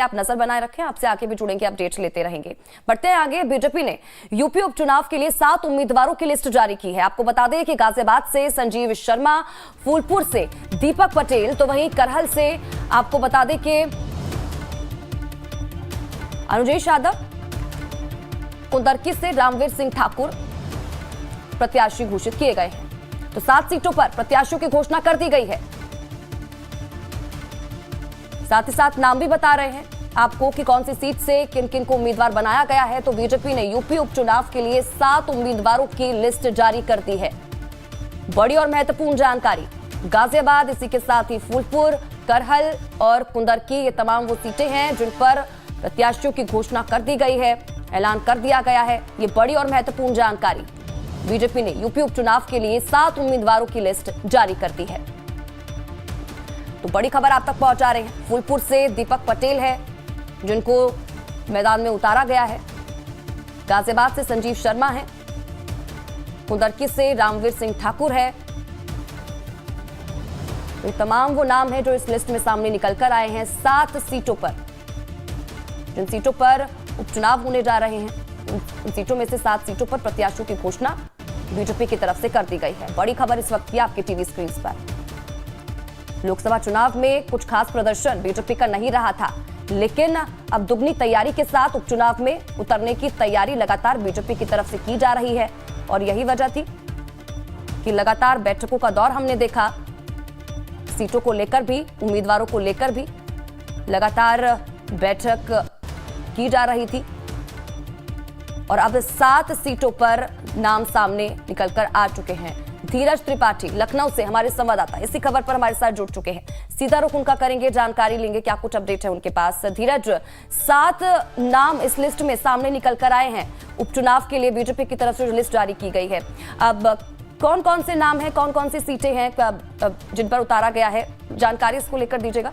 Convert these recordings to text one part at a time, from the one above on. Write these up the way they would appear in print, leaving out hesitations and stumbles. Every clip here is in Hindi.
आप नजर बनाए रखें, आपसे आगे भी जुड़ेंगे, अपडेट लेते रहेंगे। बढ़ते हैं आगे। बीजेपी ने यूपी उपचुनाव के लिए 7 उम्मीदवारों की लिस्ट जारी की है। आपको बता दें कि गाजियाबाद से संजीव शर्मा, फूलपुर से दीपक पटेल, तो वहीं करहल से आपको बता दें कि अनुजेश यादव, कुंदरकी से रामवीर सिंह ठाकुर प्रत्याशी घोषित किए गए हैं। तो 7 सीटों पर प्रत्याशियों की घोषणा कर दी गई है। साथ ही साथ नाम भी बता रहे हैं आपको कि कौन सी सीट से किन किन को उम्मीदवार बनाया गया है। तो बीजेपी ने यूपी उपचुनाव के लिए 7 उम्मीदवारों की लिस्ट जारी कर दी है। बड़ी और महत्वपूर्ण जानकारी, गाजियाबाद, इसी के साथ ही फूलपुर, करहल और कुंदरकी, ये तमाम वो सीटें हैं जिन पर प्रत्याशियों की घोषणा कर दी गई है, ऐलान कर दिया गया है। ये बड़ी और महत्वपूर्ण जानकारी, बीजेपी ने यूपी उपचुनाव के लिए 7 उम्मीदवारों की लिस्ट जारी कर दी है। तो बड़ी खबर आप तक पहुंचा रहे हैं। फूलपुर से दीपक पटेल है जिनको मैदान में उतारा गया है। गाजियाबाद से संजीव शर्मा है। कुंदरकी से रामवीर सिंह ठाकुर है। तो ये तमाम वो नाम है जो इस लिस्ट में सामने निकल कर आए हैं। 7 सीटों पर, जिन सीटों पर उपचुनाव होने जा रहे हैं, उन सीटों में से 7 सीटों पर प्रत्याशियों की घोषणा बीजेपी की तरफ से कर दी गई है। बड़ी खबर इस वक्त की आपकी टीवी स्क्रीन पर। लोकसभा चुनाव में कुछ खास प्रदर्शन बीजेपी का नहीं रहा था, लेकिन अब दुगनी तैयारी के साथ उपचुनाव में उतरने की तैयारी लगातार बीजेपी की तरफ से की जा रही है। और यही वजह थी कि लगातार बैठकों का दौर हमने देखा, सीटों को लेकर भी, उम्मीदवारों को लेकर भी लगातार बैठक की जा रही थी। और अब 7 सीटों पर नाम सामने निकलकर आ चुके हैं। धीरज त्रिपाठी लखनऊ से हमारे संवाददाता इसी खबर पर हमारे साथ जुड़ चुके हैं। सीधा रुख उनका करेंगे, जानकारी लेंगे क्या कुछ अपडेट है उनके पास। धीरज, 7 नाम इस लिस्ट में सामने निकल कर आए हैं उपचुनाव के लिए, बीजेपी की तरफ से जो लिस्ट जारी की गई है। अब कौन कौन से नाम हैं, कौन कौन सी सीटें हैं जिन पर उतारा गया है, जानकारी इसको लेकर दीजिएगा।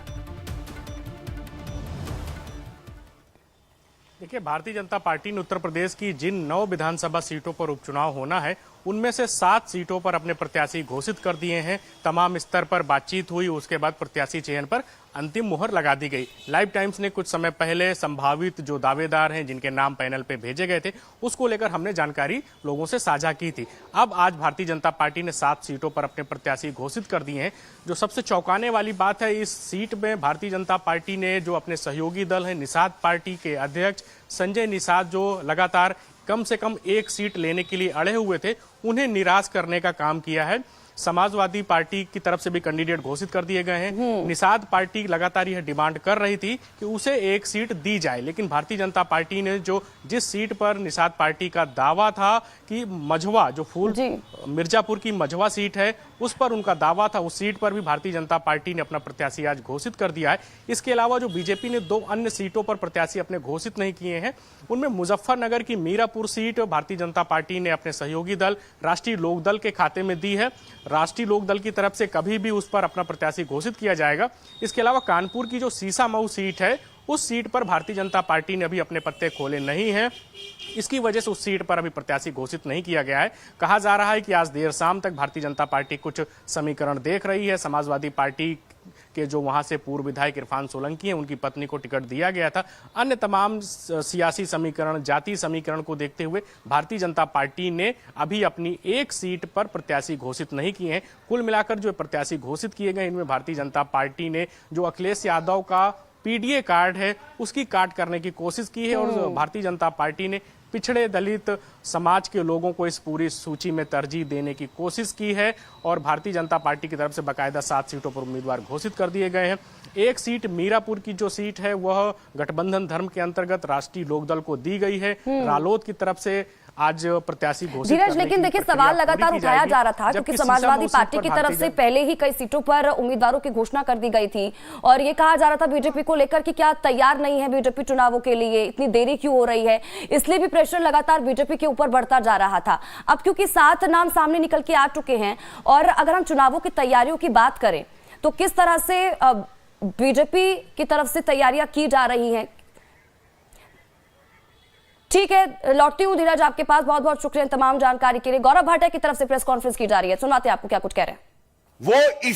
देखिए, भारतीय जनता पार्टी ने उत्तर प्रदेश की जिन 9 विधानसभा सीटों पर उपचुनाव होना है, उनमें से 7 सीटों पर अपने प्रत्याशी घोषित कर दिए हैं। तमाम स्तर पर बातचीत हुई, उसके बाद प्रत्याशी चयन पर अंतिम मुहर लगा दी गई। लाइव टाइम्स ने कुछ समय पहले संभावित जो दावेदार हैं, जिनके नाम पैनल पे भेजे गए थे, उसको लेकर हमने जानकारी लोगों से साझा की थी। अब आज भारतीय जनता पार्टी ने 7 सीटों पर अपने प्रत्याशी घोषित कर दिए हैं। जो सबसे चौंकाने वाली बात है, इस सीट में भारतीय जनता पार्टी ने जो अपने सहयोगी दल है, निषाद पार्टी के अध्यक्ष संजय निषाद, जो लगातार कम से कम 1 सीट लेने के लिए अड़े हुए थे, उन्हें निराश करने का काम किया है। समाजवादी पार्टी की तरफ से भी कैंडिडेट घोषित कर दिए गए हैं। निषाद पार्टी लगातार यह डिमांड कर रही थी कि उसे 1 सीट दी जाए, लेकिन भारतीय जनता पार्टी ने जिस सीट पर निषाद पार्टी का दावा था कि मझवा, जो मिर्जापुर की मझवा सीट है, उस पर उनका दावा था, उस सीट पर भी भारतीय जनता पार्टी ने अपना प्रत्याशी आज घोषित कर दिया है। इसके अलावा जो बीजेपी ने 2 अन्य सीटों पर प्रत्याशी अपने घोषित नहीं किए हैं, उनमें मुजफ्फरनगर की मीरापुर सीट भारतीय जनता पार्टी ने अपने सहयोगी दल राष्ट्रीय लोकदल के खाते में दी है। राष्ट्रीय लोकदल की तरफ से कभी भी उस पर अपना प्रत्याशी घोषित किया जाएगा। इसके अलावा कानपुर की जो सीसामऊ सीट है, उस सीट पर भारतीय जनता पार्टी ने अभी अपने पत्ते खोले नहीं हैं। इसकी वजह से उस सीट पर अभी प्रत्याशी घोषित नहीं किया गया है। कहा जा रहा है कि आज देर शाम तक भारतीय जनता पार्टी कुछ समीकरण देख रही है। समाजवादी पार्टी के जो वहां से पूर्व विधायक इरफान सोलंकी हैं, उनकी पत्नी को टिकट दिया गया था। अन्य तमाम सियासी समीकरण, जाति समीकरण को देखते हुए भारतीय जनता पार्टी ने अभी अपनी 1 सीट पर प्रत्याशी घोषित नहीं किए हैं। कुल मिलाकर जो प्रत्याशी घोषित किए गए, इनमें भारतीय जनता पार्टी ने जो अखिलेश यादव का पीडीए कार्ड है, उसकी काट करने की कोशिश की है। और भारतीय जनता पार्टी ने पिछड़े दलित समाज के लोगों को इस पूरी सूची में तरजीह देने की कोशिश की है। और भारतीय जनता पार्टी की तरफ से बाकायदा 7 सीटों पर उम्मीदवार घोषित कर दिए गए हैं। 1 सीट मीरापुर की जो सीट है, वह गठबंधन धर्म के अंतर्गत राष्ट्रीय लोकदल को दी गई है। रालोद की तरफ से आज प्रत्याशी घोषित धीरज, लेकिन देखिए सवाल लगातार उठाया जा रहा था, क्योंकि समाजवादी पार्टी की तरफ से पहले ही कई सीटों पर उम्मीदवारों की घोषणा कर दी गई थी। और ये कहा जा रहा था बीजेपी को लेकर कि क्या तैयार नहीं है बीजेपी चुनावों के लिए, इतनी देरी क्यों हो रही है, इसलिए भी प्रेशर लगातार बीजेपी के ऊपर बढ़ता जा रहा था। अब क्योंकि 7 नाम सामने निकल के आ चुके हैं, और अगर हम चुनावों की तैयारियों की बात करें तो किस तरह से बीजेपी की तरफ से तैयारियां की जा रही हैं। ठीक है, लौटती हूं धीरज आपके पास। बहुत बहुत शुक्रिया तमाम जानकारी के लिए। गौरव भाटिया की तरफ से प्रेस कॉन्फ्रेंस की जा रही है, सुनाते हैं आपको क्या कुछ कह रहे हैं वो।